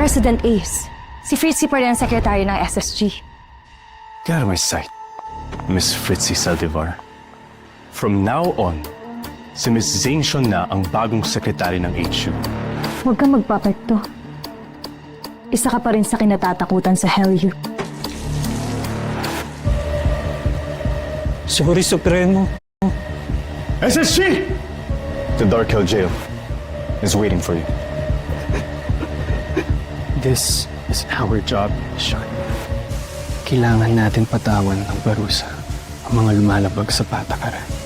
President Ace, si Fritzy pa rin ang sekretary ng SSG. Get out of my sight, Miss Fritzy Saldivar. From now on, si Miss Zane Shon na ang bagong sekretary ng HU. Huwag kang magpapekto. Isa ka pa rin sa kinatatakutan sa HELU. Sorry, Supremo. SSG! The Dark Hill Jail is waiting for you. This is our job, Sean. Kailangan natin patawan ng parusa ang mga lumalabag sa patakaran.